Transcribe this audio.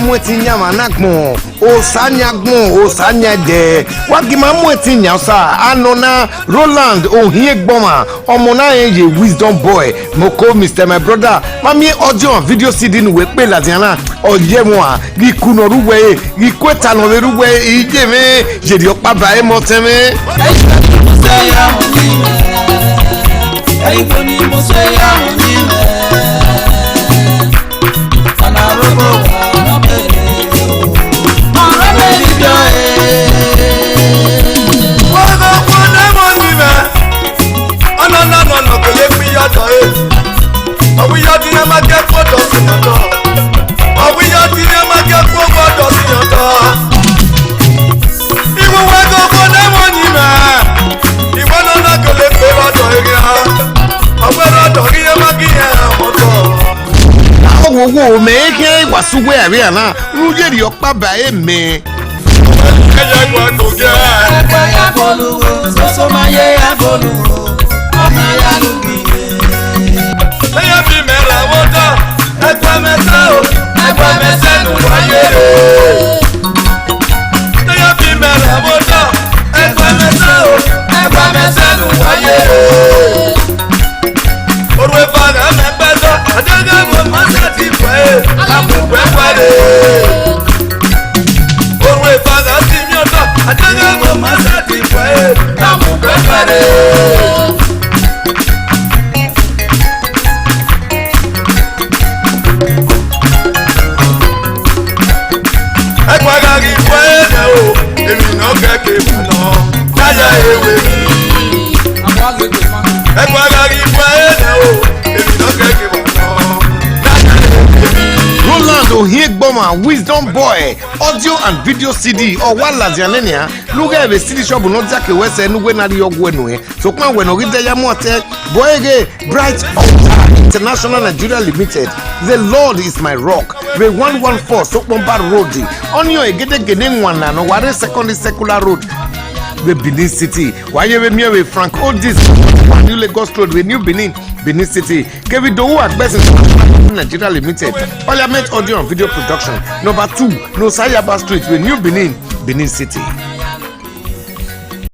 Mwetinya manakmo osanya de wagima mwetinya sa anona Roland Ohiegboma omona ye wisdom boy moko Mr. My brother mami audio video CD nu we pe ladiana oyemwa gikuno ruwe gikweta no ruwe ijeme jeri opa bae moteme wo meke wasuwe ariana ruje ri opa bae me eje gbo to ge ya bolu so ma ye ya bolu ọmọ ya lubi eya bi mera wodo egba mesa nu waye eya bi mera wodo egba mesa nu waye orwe fara me pedo adega mo ma ti fe amugbe pare orwe fara ti mi odo adega mo ma ti fe amugbe pare egbaga ri fe na o emi no keke mo lo jaya ewe egbaga ri fe na o emi no keke mo Roland Ohiegboma wisdom boy audio and video CD or wala zianenia luga ebe CD shop no jake wese nuwe na yogwe no so kwa we no gide ya mote boyege Bright Altar International Nigeria Limited. The Lord is my rock. The 114 Sokpomba Road on your egede gene nwana no ware secondary secular road the Benin City. Why you me Frank Odis New Lagos Road with New Benin City. Kevin Dowu Agbes Nigeria Limited. Parliament Audio and Video Production. Number 2 No Sayaba Street with New Benin City.